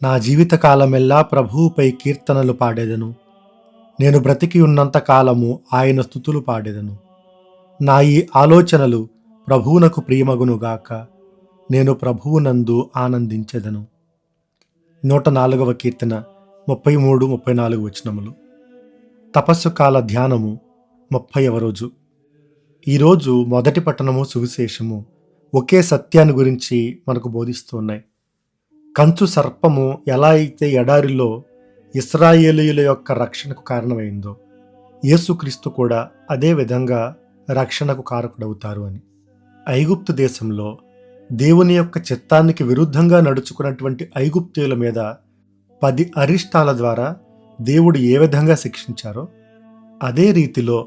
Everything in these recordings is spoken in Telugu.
నా జీవితకాలమెల్లా ప్రభువుపై కీర్తనలు పాడెదను. నేను బ్రతికి ఉన్నంత కాలము ఆయన స్తుతులు పాడెదను. నా ఈ ఆలోచనలు ప్రభువునకు ప్రియమగునుగాక. నేను ప్రభువునందు ఆనందించెదను. 104వ కీర్తన 33, 34 వచనములు. తపస్సు కాల ధ్యానము 30వ రోజు. ఈరోజు మొదటి పట్టణము సువిశేషము ఒకే సత్యాన్ని గురించి మనకు బోధిస్తున్నాయి. కంచు సర్పము ఎలా అయితే ఎడారిలో ఇశ్రాయేలీయుల యొక్క రక్షణకు కారణమైందో, యేసుక్రీస్తు కూడా అదే విధంగా రక్షణకు కారకుడవుతారు అని. ఐగుప్తు దేశంలో దేవుని యొక్క చిత్తానికి విరుద్ధంగా నడుచుకున్నటువంటి ఐగుప్తీయుల మీద 10 అరిష్టాల ద్వారా దేవుడు ఏ విధంగా శిక్షించారో, అదే రీతిలో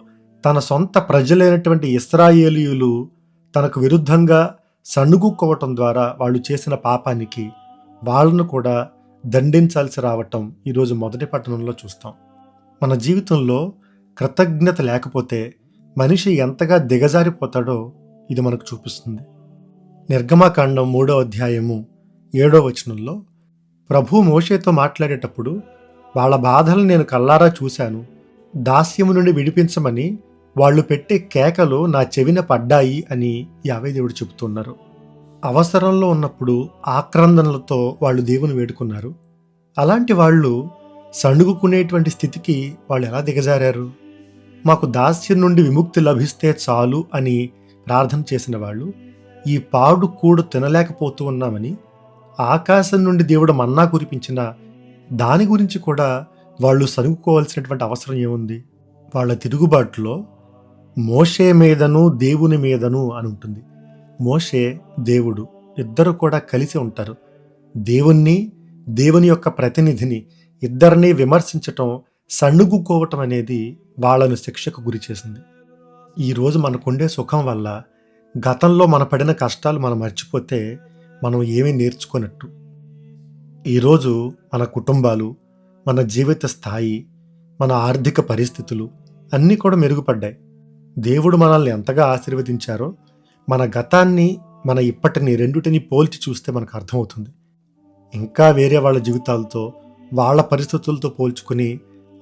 తన సొంత ప్రజలైనటువంటి ఇశ్రాయేలీయులు తనకు విరుద్ధంగా సణుగుకోవటం ద్వారా వాళ్ళు చేసిన పాపానికి వాళ్ళను కూడా దండించాల్సి రావటం ఈరోజు మొదటి పట్టణంలో చూస్తాం. మన జీవితంలో కృతజ్ఞత లేకపోతే మనిషి ఎంతగా దిగజారిపోతాడో ఇది మనకు చూపిస్తుంది. నిర్గమకాండం 3వ అధ్యాయము 7వ వచనంలో ప్రభు మోషేతో మాట్లాడేటప్పుడు, వాళ్ళ బాధలు నేను కల్లారా చూశాను, దాస్యము నుండి విడిపించమని వాళ్ళు పెట్టే కేకలు నా చెవిన పడ్డాయి అని యావే దేవుడు చెబుతున్నారు. అవసరంలో ఉన్నప్పుడు ఆక్రందనలతో వాళ్ళు దేవుని వేడుకున్నారు. అలాంటి వాళ్ళు సణుగుకునేటువంటి స్థితికి వాళ్ళు ఎలా దిగజారారు? మాకు దాస్యం నుండి విముక్తి లభిస్తే చాలు అని ప్రార్థన చేసిన వాళ్ళు ఈ పాడు కూడు తినలేకపోతూ ఉన్నామని ఆకాశం నుండి దేవుడు మన్నా కురిపించిన దాని గురించి కూడా వాళ్ళు సణుగుకోవాల్సినటువంటి అవసరం ఏముంది? వాళ్ళ తిరుగుబాటులో మోషే మీదను దేవుని మీదను అని ఉంటుంది. మోషే, దేవుడు ఇద్దరు కూడా కలిసి ఉంటారు. దేవుని యొక్క ప్రతినిధిని ఇద్దరిని విమర్శించటం, సణుగుకోవటం అనేది వాళ్ళను శిక్షకు గురి చేసింది. ఈరోజు మనకుండే సుఖం వల్ల గతంలో మన పడిన కష్టాలు మనం మర్చిపోతే మనం ఏమీ నేర్చుకున్నట్టు. ఈరోజు మన కుటుంబాలు, మన జీవిత స్థాయి, మన ఆర్థిక పరిస్థితులు అన్నీ కూడా మెరుగుపడ్డాయి. దేవుడు మనల్ని ఎంతగా ఆశీర్వదించారో మన గతాన్ని, మన ఇప్పటిని రెండుటిని పోల్చి చూస్తే మనకు అర్థమవుతుంది. ఇంకా వేరే వాళ్ళ జీవితాలతో, వాళ్ళ పరిస్థితులతో పోల్చుకుని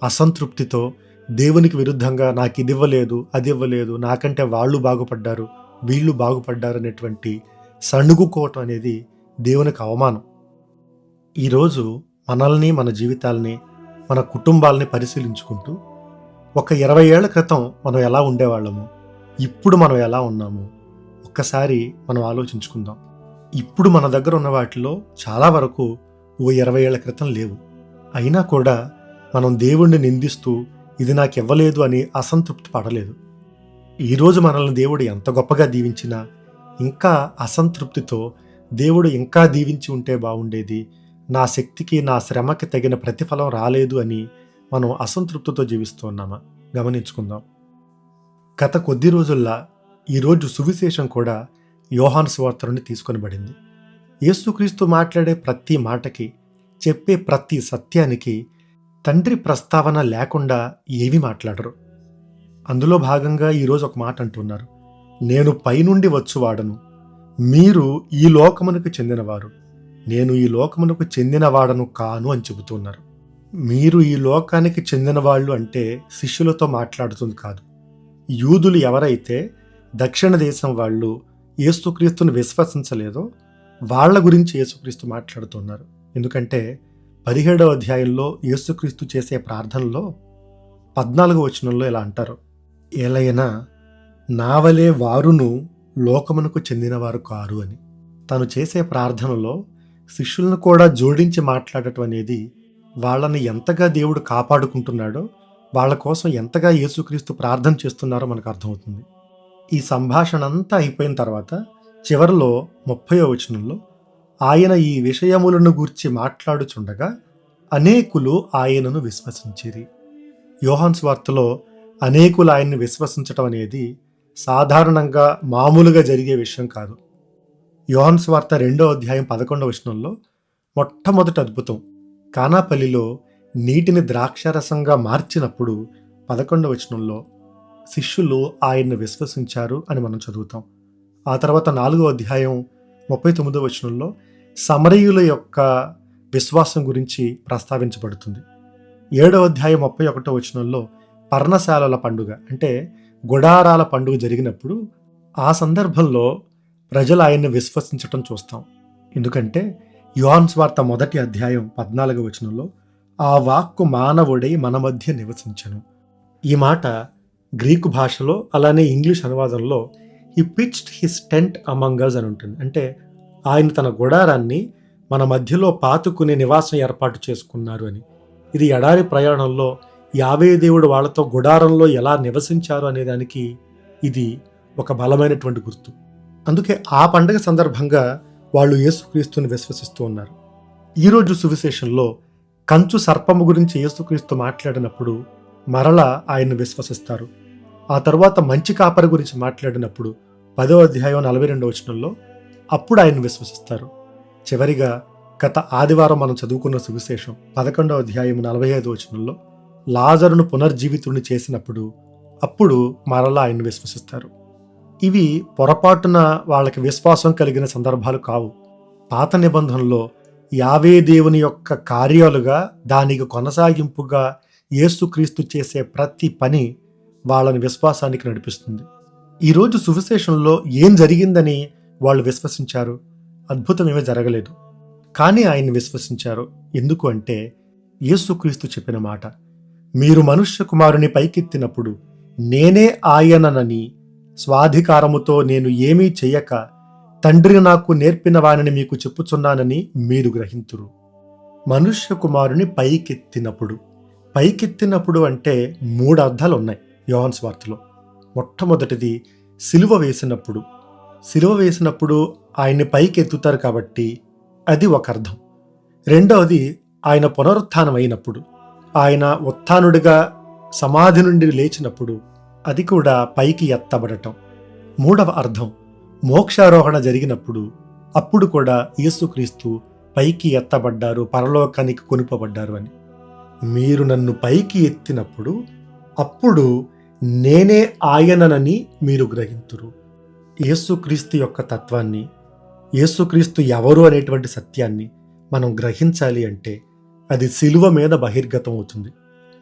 అసంతృప్తితో దేవునికి విరుద్ధంగా నాకు ఇది ఇవ్వలేదు, అది ఇవ్వలేదు, నాకంటే వాళ్ళు బాగుపడ్డారు, వీళ్ళు బాగుపడ్డారు అనేటువంటి సణుగుకోవటం అనేది దేవునికి అవమానం. ఈరోజు మనల్ని, మన జీవితాల్ని, మన కుటుంబాలని పరిశీలించుకుంటూ ఒక 20 ఏళ్ల క్రితం మనం ఎలా ఉండేవాళ్ళము, ఇప్పుడు మనం ఎలా ఉన్నాము ఒక్కసారి మనం ఆలోచించుకుందాం. ఇప్పుడు మన దగ్గర ఉన్న వాటిలో చాలా వరకు 20 ఏళ్ల క్రితం లేవు. అయినా కూడా మనం దేవుణ్ణి నిందిస్తూ ఇది నాకు ఇవ్వలేదు అని అసంతృప్తి పడలేదు. ఈరోజు మనల్ని దేవుడు ఎంత గొప్పగా దీవించినా ఇంకా అసంతృప్తితో దేవుడు ఇంకా దీవించి ఉంటే బాగుండేది, నా శక్తికి నా శ్రమకి తగిన ప్రతిఫలం రాలేదు అని మనం అసంతృప్తితో జీవిస్తున్నామా గమనించుకుందాం. గత కొద్ది రోజుల్లా ఈరోజు సువిశేషం కూడా యోహాను సువార్త నుండి తీసుకొనబడింది. యేసుక్రీస్తు మాట్లాడే ప్రతి మాటకి, చెప్పే ప్రతి సత్యానికి తండ్రి ప్రస్తావన లేకుండా ఏమీ మాట్లాడరు. అందులో భాగంగా ఈరోజు ఒక మాట అంటున్నారు, నేను పైనుండి వచ్చువాడను, మీరు ఈ లోకమునకు చెందినవారు, నేను ఈ లోకమునకు చెందినవాడను కాను అని చెబుతున్నారు. మీరు ఈ లోకానికి చెందిన వాళ్ళు అంటే శిష్యులతో మాట్లాడుతుంది కాదు. యూదులు ఎవరైతే దక్షిణ దేశం వాళ్ళు యేసుక్రీస్తుని విశ్వసించలేదో వాళ్ళ గురించి యేసుక్రీస్తు మాట్లాడుతున్నారు. ఎందుకంటే 17వ అధ్యాయంలో యేసుక్రీస్తు చేసే ప్రార్థనలో 14వ వచనంలో ఇలా అంటారు, ఏలైనా నావలే వారును లోకమునకు చెందినవారు కారు అని. తను చేసే ప్రార్థనలో శిష్యులను కూడా జోడించి మాట్లాడటం అనేది వాళ్ళని ఎంతగా దేవుడు కాపాడుకుంటున్నాడో, వాళ్ళ కోసం ఎంతగా యేసుక్రీస్తు ప్రార్థన చేస్తున్నారో మనకు అర్థమవుతుంది. ఈ సంభాషణ అంతా అయిపోయిన తర్వాత చివరిలో 30వ వచనంలో ఆయన ఈ విషయములను గూర్చి మాట్లాడుచుండగా అనేకులు ఆయనను విశ్వసించిరి. యోహాను సువార్తలో అనేకులు ఆయన్ని విశ్వసించటం అనేది సాధారణంగా మామూలుగా జరిగే విషయం కాదు. యోహాను సువార్త 2వ అధ్యాయం 11వ వచనంలో మొట్టమొదటి అద్భుతం, కానాపల్లిలో నీటిని ద్రాక్షారసంగా మార్చినప్పుడు 11వ వచనంలో శిష్యులు ఆయన్ని విశ్వసించారు అని మనం చదువుతాం. ఆ తర్వాత 4వ అధ్యాయం 39వ వచనంలో సమరయుల యొక్క విశ్వాసం గురించి ప్రస్తావించబడుతుంది. 7వ అధ్యాయం 31వ వచనంలో పర్ణశాలల పండుగ అంటే గుడారాల పండుగ జరిగినప్పుడు ఆ సందర్భంలో ప్రజలు ఆయన్ని విశ్వసించటం చూస్తాం. ఎందుకంటే యోహాను సువార్త 1వ అధ్యాయం 14వ వచనంలో ఆ వాక్కు మానవుడై మన మధ్య నివసించెను. ఈ మాట గ్రీకు భాషలో అలానే ఇంగ్లీష్ అనువాదంలో he pitched his tent among us అని ఉంటుంది. అంటే ఆయన తన గుడారాన్ని మన మధ్యలో పాతుకునే నివాసం ఏర్పాటు చేసుకున్నారు అని. ఇది ఎడారి ప్రయాణంలో యావే దేవుడు వాళ్ళతో గుడారంలో ఎలా నివసించారు అనే దానికి ఇది ఒక బలమైనటువంటి గుర్తు. అందుకే ఆ పండగ సందర్భంగా వాళ్ళు యేసుక్రీస్తుని విశ్వసిస్తూ ఉన్నారు. ఈరోజు సువిశేషంలో కంచు సర్పము గురించి యేసుక్రీస్తు మాట్లాడినప్పుడు మరలా ఆయన్ని విశ్వసిస్తారు. ఆ తర్వాత మంచి కాపరి గురించి మాట్లాడినప్పుడు 10వ అధ్యాయం 42వ వచనంలో అప్పుడు ఆయన్ని విశ్వసిస్తారు. చివరిగా గత ఆదివారం మనం చదువుకున్న సువిశేషం 11వ అధ్యాయం 45వ వచనంలో లాజరును పునర్జీవితుడిని చేసినప్పుడు అప్పుడు మరలా ఆయన్ని విశ్వసిస్తారు. ఇవి పొరపాటున వాళ్ళకి విశ్వాసం కలిగిన సందర్భాలు కావు. పాత నిబంధనలో యావే దేవుని యొక్క కార్యాలుగా దానికి కొనసాగింపుగా యేసుక్రీస్తు చేసే ప్రతి పని వాళ్ళని విశ్వాసానికి నడిపిస్తుంది. ఈరోజు సువిశేషంలో ఏం జరిగిందని వాళ్ళు విశ్వసించారు? అద్భుతం ఏమీ జరగలేదు, కానీ ఆయన్ని విశ్వసించారు. ఎందుకు అంటే యేసుక్రీస్తు చెప్పిన మాట, మీరు మనుష్య కుమారుని పైకెత్తినప్పుడు నేనే ఆయననని స్వాధికారముతో నేను ఏమీ చెయ్యక తండ్రి నాకు నేర్పిన వానిని మీకు చెప్పుచున్నానని మీరు గ్రహింతురు. మనుష్య కుమారుని పైకెత్తినప్పుడు అంటే 3 అర్థాలు ఉన్నాయి యోహాను సువార్తలో. మొట్టమొదటిది సిలువ వేసినప్పుడు ఆయన్ని పైకెత్తుతారు కాబట్టి అది ఒక అర్థం. రెండవది ఆయన పునరుత్థానం అయినప్పుడు, ఆయన ఉత్థానుడిగా సమాధి నుండి లేచినప్పుడు అది కూడా పైకి ఎత్తబడటం. 3వ అర్థం మోక్షారోహణ జరిగినప్పుడు, అప్పుడు కూడా యేసుక్రీస్తు పైకి ఎత్తబడ్డారు, పరలోకానికి కొనుపబడ్డారు అని. మీరు నన్ను పైకి ఎత్తినప్పుడు అప్పుడు నేనే ఆయననని మీరు గ్రహింతురు. యేసుక్రీస్తు యొక్క తత్వాన్ని, యేసుక్రీస్తు ఎవరు అనేటువంటి సత్యాన్ని మనం గ్రహించాలి అంటే అది సిలువ మీద బహిర్గతం అవుతుంది.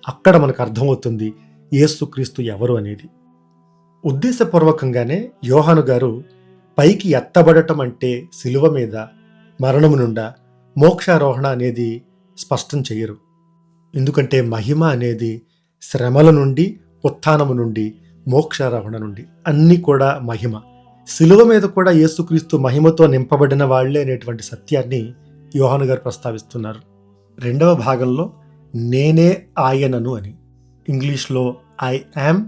అక్కడ మనకు అర్థమవుతుంది యేసుక్రీస్తు ఎవరు అనేది. ఉద్దేశపూర్వకంగానే యోహాను గారు పైకి ఎత్తబడటం అంటే సిలువ మీద, మరణము నుండా మోక్షారోహణ అనేది స్పష్టం చేయరు. ఎందుకంటే మహిమ అనేది శ్రమల నుండి, ఉత్థానము నుండి, మోక్షారోహణ నుండి అన్నీ కూడా మహిమ. సిలువ మీద కూడా యేసుక్రీస్తు మహిమతో నింపబడిన వాళ్లే అనేటువంటి సత్యాన్ని యోహాను గారు ప్రస్తావిస్తున్నారు. 2వ భాగంలో నేనే ఆయనను అని, ఇంగ్లీష్లో ఐ యామ్,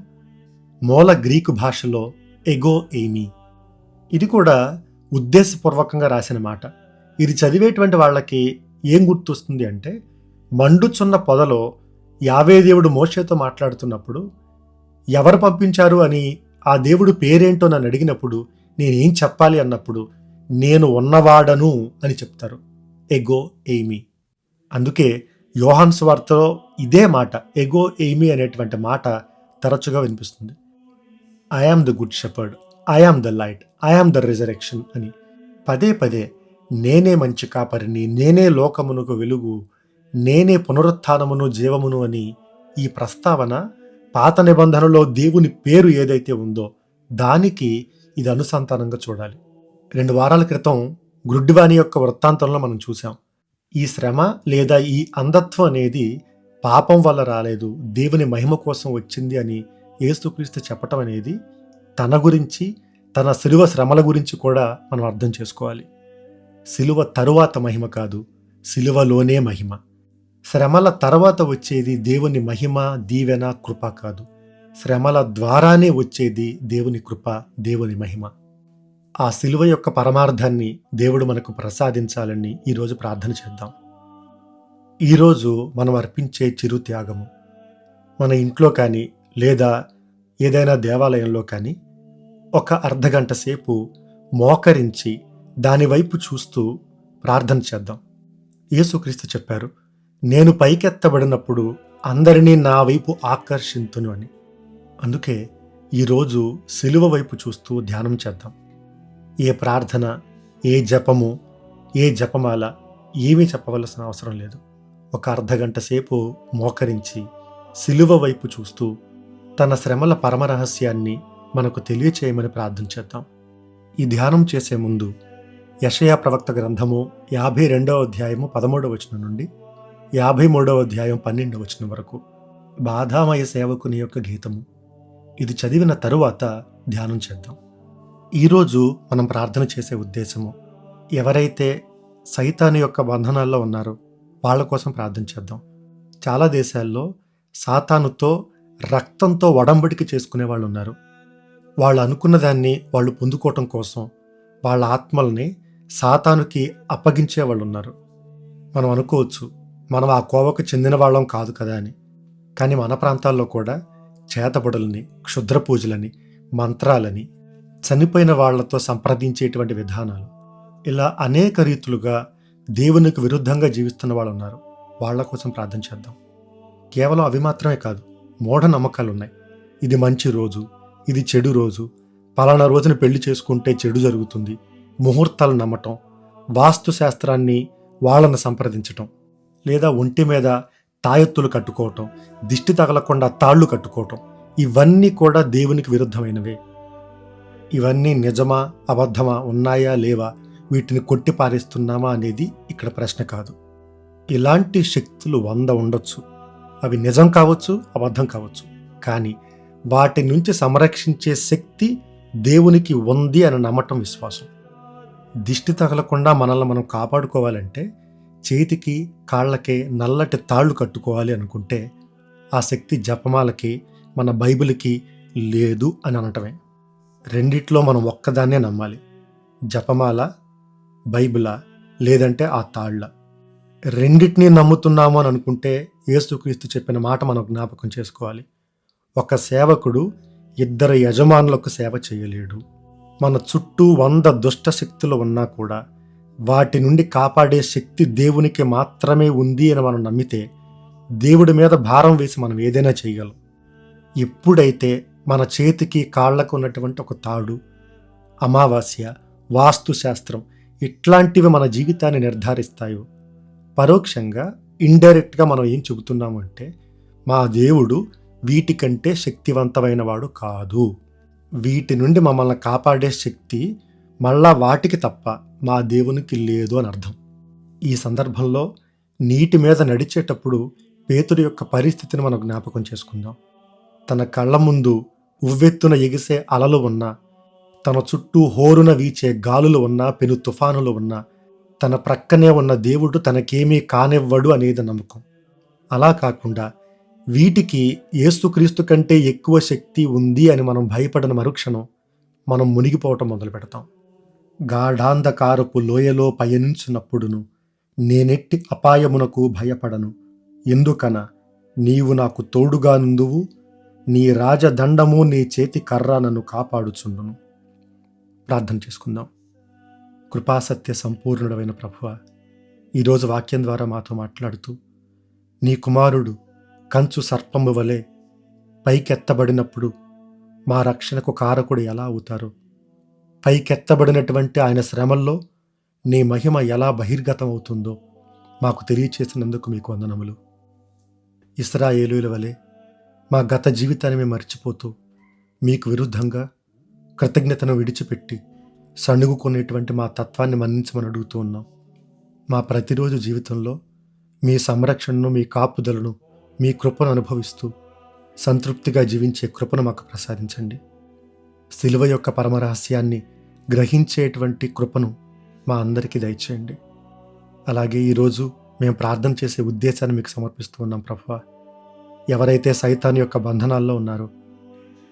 మూల గ్రీకు భాషలో ఎగో ఎయిమీ. ఇది కూడా ఉద్దేశపూర్వకంగా రాసిన మాట. ఇది చదివేటువంటి వాళ్ళకి ఏం గుర్తొస్తుంది అంటే, మండుచున్న పొదలో యావే దేవుడు మోషేతో మాట్లాడుతున్నప్పుడు ఎవరు పంపించారు అని ఆ దేవుడు పేరేంటో నన్ను అడిగినప్పుడు నేనేం చెప్పాలి అన్నప్పుడు నేను ఉన్నవాడను అని చెప్తారు, ఎగో ఎయిమీ. అందుకే యోహాను సువార్తలో ఇదే మాట, ఎగో ఎయిమీ అనేటువంటి మాట తరచుగా వినిపిస్తుంది. I am the good shepherd, I am the light, I am the resurrection అని పదే పదే నేనే మంచి కాపరిని, నేనే లోకమునకు వెలుగు, నేనే పునరుత్థానమును జీవమును అని ఈ ప్రస్తావన పాత నిబంధనలో దేవుని పేరు ఏదైతే ఉందో దానికి ఇది అనుసంధానంగా చూడాలి. 2 వారాల క్రితం గ్రుడ్డివాని యొక్క వృత్తాంతంలో మనం చూసాం. ఈ శ్రమ లేదా ఈ అంధత్వం అనేది పాపం వల్ల రాలేదు, దేవుని మహిమ కోసం వచ్చింది అని యేసుక్రీస్తు చెప్పటం అనేది తన గురించి, తన శిలువ శ్రమల గురించి కూడా మనం అర్థం చేసుకోవాలి. శిలువ తరువాత మహిమ కాదు, శిలువలోనే మహిమ. శ్రమల తర్వాత వచ్చేది దేవుని మహిమ, దీవెన, కృప కాదు. శ్రమల ద్వారానే వచ్చేది దేవుని కృప, దేవుని మహిమ. ఆ శిలువ యొక్క పరమార్థాన్ని దేవుడు మనకు ప్రసాదించాలని ఈరోజు ప్రార్థన చేద్దాం. ఈరోజు మనం అర్పించే చిరు త్యాగము మన ఇంట్లో కానీ లేదా ఏదైనా దేవాలయంలో కానీ ఒక అర్ధగంట సేపు మోకరించి దాని వైపు చూస్తూ ప్రార్థన చేద్దాం. యేసుక్రీస్తు చెప్పారు, నేను పైకెత్తబడినప్పుడు అందరినీ నా వైపు ఆకర్షింతును అని. అందుకే ఈరోజు సిలువ వైపు చూస్తూ ధ్యానం చేద్దాం. ఏ ప్రార్థన, ఏ జపము, ఏ జపమాల ఏమీ చెప్పవలసిన అవసరం లేదు. ఒక అర్ధగంట సేపు మోకరించి సిలువ వైపు చూస్తూ తన శ్రమల పరమరహస్యాన్ని మనకు తెలియచేయమని ప్రార్థన చేద్దాం. ఈ ధ్యానం చేసే ముందు యెషయా ప్రవక్త గ్రంథము 52వ అధ్యాయము 13వ వచనం నుండి 53వ అధ్యాయం 12వ వచనం వరకు బాధామయ సేవకుని యొక్క గీతము, ఇది చదివిన తరువాత ధ్యానం చేద్దాం. ఈరోజు మనం ప్రార్థన చేసే ఉద్దేశము, ఎవరైతే సైతాను యొక్క బంధనాల్లో ఉన్నారో వాళ్ళ కోసం ప్రార్థన చేద్దాం. చాలా దేశాల్లో సాతానుతో రక్తంతో ఒడంబడిక చేసుకునే వాళ్ళు ఉన్నారు. వాళ్ళు అనుకున్న దాన్ని వాళ్ళు పొందుకోవటం కోసం వాళ్ళ ఆత్మల్ని సాతానుకి అప్పగించే వాళ్ళు ఉన్నారు. మనం అనుకోవచ్చు, మనం ఆ కోవకు చెందిన వాళ్ళం కాదు కదా అని. కానీ మన ప్రాంతాల్లో కూడా చేతబడులని, క్షుద్ర పూజలని, మంత్రాలని, చనిపోయిన వాళ్లతో సంప్రదించేటువంటి విధానాలు, ఇలా అనేక రీతులుగా దేవునికి విరుద్ధంగా జీవిస్తున్న వాళ్ళు ఉన్నారు. వాళ్ళ కోసం ప్రార్థన చేద్దాం. కేవలం అవి మాత్రమే కాదు, మూఢనమ్మకాలు ఉన్నాయి. ఇది మంచి రోజు, ఇది చెడు రోజు, పలానా రోజున పెళ్లి చేసుకుంటే చెడు జరుగుతుంది, ముహూర్తాలు నమ్మటం, వాస్తు శాస్త్రాన్ని వాళ్ళను సంప్రదించటం, లేదా ఒంటి మీద తాయెత్తులు కట్టుకోవటం, దిష్టి తగలకుండా తాళ్ళు కట్టుకోవటం, ఇవన్నీ కూడా దేవునికి విరుద్ధమైనవే. ఇవన్నీ నిజమా అబద్ధమా, ఉన్నాయా లేవా, వీటిని కొట్టి పారేస్తున్నామా అనేది ఇక్కడ ప్రశ్న కాదు. ఇలాంటి శక్తులు 100 ఉండొచ్చు. అవి నిజం కావచ్చు, అబద్ధం కావచ్చు. కానీ వాటి నుంచి సంరక్షించే శక్తి దేవునికి ఉంది అని నమ్మటం విశ్వాసం. దిష్టి తగలకుండా మనల్ని మనం కాపాడుకోవాలంటే చేతికి కాళ్ళకి నల్లటి తాళ్ళు కట్టుకోవాలి అనుకుంటే ఆ శక్తి జపమాలకి, మన బైబిల్కి లేదు అని అనటమే. రెండిట్లో మనం ఒక్కదాన్నే నమ్మాలి. జపమాల, బైబిలా, లేదంటే ఆ తాళ్ళ. రెండిటినీ నమ్ముతున్నాము అని అనుకుంటే యేసుక్రీస్తు చెప్పిన మాట మనం జ్ఞాపకం చేసుకోవాలి. ఒక సేవకుడు 2 యజమానులకు సేవ చేయలేడు. మన చుట్టూ 100 దుష్ట శక్తులు ఉన్నా కూడా వాటి నుండి కాపాడే శక్తి దేవునికి మాత్రమే ఉంది అని మనం నమ్మితే దేవుడి మీద భారం వేసి మనం ఏదైనా చేయగలం. ఎప్పుడైతే మన చేతికి కాళ్లకు ఉన్నటువంటి ఒక తాడు, అమావాస్య, వాస్తు శాస్త్రం ఇట్లాంటివి మన జీవితాన్ని నిర్ధారిస్తాయో, పరోక్షంగా ఇండైరెక్ట్గా మనం ఏం చెబుతున్నాము అంటే, మా దేవుడు వీటికంటే శక్తివంతమైన వాడు కాదు, వీటి నుండి మమ్మల్ని కాపాడే శక్తి మళ్ళా వాటికి తప్ప మా దేవునికి లేదు అని అర్థం. ఈ సందర్భంలో నీటి మీద నడిచేటప్పుడు పేతురు యొక్క పరిస్థితిని మనం జ్ఞాపకం చేసుకుందాం. తన కళ్ళ ముందు ఉవ్వెత్తున ఎగిసే అలలు ఉన్నా, తన చుట్టూ హోరున వీచే గాలులు ఉన్నా, పెను తుఫానులు ఉన్నా, తన ప్రక్కనే ఉన్న దేవుడు తనకేమీ కానివ్వడు అనేది నమ్మకం. అలా కాకుండా వీటికి యేసుక్రీస్తు కంటే ఎక్కువ శక్తి ఉంది అని మనం భయపడిన మరుక్షణం మనం మునిగిపోవటం మొదలు పెడతాం. గాఢాంధకారపు లోయలో పయనించినప్పుడును నేనెట్టి అపాయమునకు భయపడను, ఎందుకన నీవు నాకు తోడుగా నుందువు, నీ రాజదండము నీ చేతి కర్ర నన్ను కాపాడుచుండును. ప్రార్థన చేసుకుందాం. కృపాసత్య సంపూర్ణుడైన ప్రభువా, ఈరోజు వాక్యం ద్వారా మాతో మాట్లాడుతూ, నీ కుమారుడు కంచు సర్పము వలె పైకెత్తబడినప్పుడు మా రక్షణకు కారకుడు ఎలా అవుతారో, పైకెత్తబడినటువంటి ఆయన శ్రమల్లో నీ మహిమ ఎలా బహిర్గతం అవుతుందో మాకు తెలియచేసినందుకు మీకు వందనములు. ఇశ్రాయేలీయుల వలె మా గత జీవితాన్ని మేము మర్చిపోతూ మీకు విరుద్ధంగా కృతజ్ఞతను విడిచిపెట్టి సణుగుకునేటువంటి మా తత్వాన్ని మన్నించమని అడుగుతూ ఉన్నాం. మా ప్రతిరోజు జీవితంలో మీ సంరక్షణను, మీ కాపుదలను, మీ కృపను అనుభవిస్తూ సంతృప్తిగా జీవించే కృపను మాకు ప్రసాదించండి. శిలువ యొక్క పరమరహస్యాన్ని గ్రహించేటువంటి కృపను మా అందరికీ దయచేయండి. అలాగే ఈరోజు మేము ప్రార్థన చేసే ఉద్దేశాన్ని మీకు సమర్పిస్తూ ఉన్నాం ప్రభువా. ఎవరైతే సైతాను యొక్క బంధనాల్లో ఉన్నారో,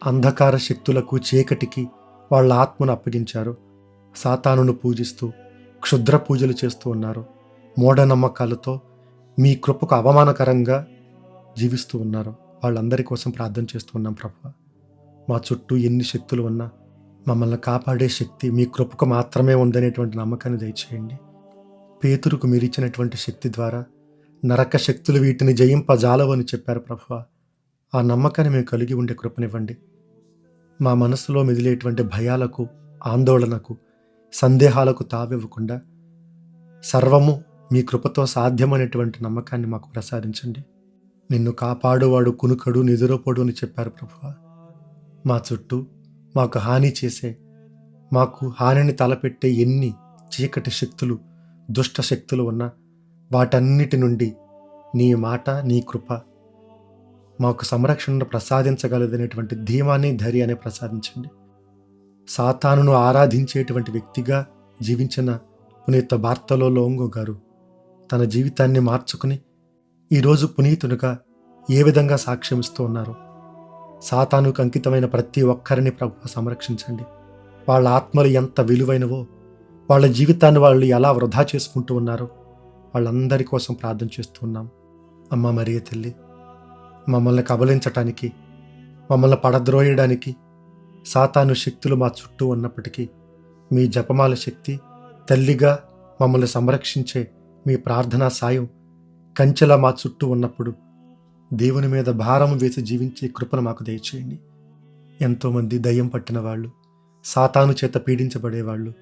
అంధకార శక్తులకు, చీకటికి వాళ్ళ ఆత్మను అప్పగించారో, సాతానును పూజిస్తూ క్షుద్ర పూజలు చేస్తూ ఉన్నారు, మూఢనమ్మకాలతో మీ కృపకు అవమానకరంగా జీవిస్తూ ఉన్నారు, వాళ్ళందరి కోసం ప్రార్థన చేస్తూ ఉన్నాం ప్రభువా. మా చుట్టూ ఎన్ని శక్తులు ఉన్నా మమ్మల్ని కాపాడే శక్తి మీ కృపకు మాత్రమే ఉందనేటువంటి నమ్మకాన్ని దయచేయండి. పేతురుకు మీరిచ్చినటువంటి శక్తి ద్వారా నరక శక్తులు వీటిని జయింపజాలవు అని చెప్పారు ప్రభువా. ఆ నమ్మకాన్ని మేము కలిగి ఉండే కృపనివ్వండి. మా మనసులో మెదిలేటువంటి భయాలకు, ఆందోళనకు, సందేహాలకు తావివ్వకుండా సర్వము మీ కృపతో సాధ్యమైనటువంటి నమ్మకాన్ని మాకు ప్రసాదించండి. నిన్ను కాపాడువాడు కునుకడు నిదురపోడు అని చెప్పారు ప్రభువా. మా చుట్టూ మాకు హాని చేసే, మాకు హానిని తలపెట్టే ఎన్ని చీకటి శక్తులు, దుష్ట శక్తులు ఉన్నా వాటన్నిటి నుండి నీ మాట, నీ కృప మాకు సంరక్షణను ప్రసాదించగలదనేటువంటి ధీమాన్ని, ధైర్యాన్ని ప్రసాదించండి. సాతానును ఆరాధించేటువంటి వ్యక్తిగా జీవించిన పునీత బార్తలోంగో గారు తన జీవితాన్ని మార్చుకుని ఈరోజు పునీతునిగా ఏ విధంగా సాక్ష్యమిస్తూ ఉన్నారో, సాతానుకు అంకితమైన ప్రతి ఒక్కరిని ప్రభువా సంరక్షించండి. వాళ్ళ ఆత్మలు ఎంత విలువైనవో, వాళ్ళ జీవితాన్ని వాళ్ళు ఎలా వృధా చేసుకుంటూ ఉన్నారో వాళ్ళందరి కోసం ప్రార్థన చేస్తూ ఉన్నాం. అమ్మ మరియ తల్లి, మమ్మల్ని కబలించటానికి, మమ్మల్ని పడద్రోయడానికి సాతాను శక్తులు మా చుట్టూ ఉన్నప్పటికీ మీ జపమాల శక్తి, తల్లిగా మమ్మల్ని సంరక్షించే మీ ప్రార్థనా సాయం కంచెలా మా చుట్టూ ఉన్నప్పుడు దేవుని మీద భారం వేసి జీవించే కృపను మాకు దయచేయండి. ఎంతోమంది దయ్యం పట్టిన వాళ్ళు, సాతాను చేత పీడించబడేవాళ్ళు,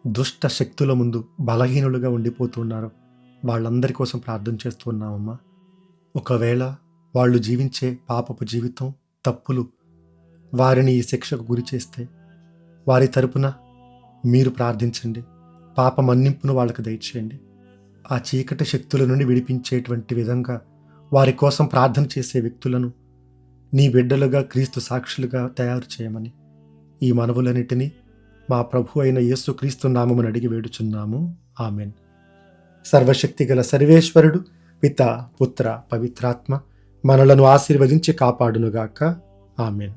దుష్ట శక్తుల ముందు బలహీనులుగా ఉండిపోతున్నారు. వాళ్ళందరి కోసం ప్రార్థన చేస్తూ ఉన్నామమ్మా. ఒకవేళ వాళ్ళు జీవించే పాపపు జీవితం, తప్పులు వారిని ఈ శిక్షకు గురి చేస్తే వారి తరపున మీరు ప్రార్థించండి. పాప మన్నింపును వాళ్ళకి దయచేయండి. ఆ చీకటి శక్తుల నుండి విడిపించేటువంటి విధంగా వారి కోసం ప్రార్థన చేసే వ్యక్తులను నీ బిడ్డలుగా, క్రీస్తు సాక్షులుగా తయారు చేయమని ఈ మనవులన్నిటినీ మా ప్రభు అయిన యేసుక్రీస్తు నామమున అడిగి వేడుచున్నాము. ఆమెన్. సర్వశక్తి గల సర్వేశ్వరుడు, పిత, పుత్ర, పవిత్రాత్మ మనలను ఆశీర్వదించి కాపాడునుగాక. ఆమెన్.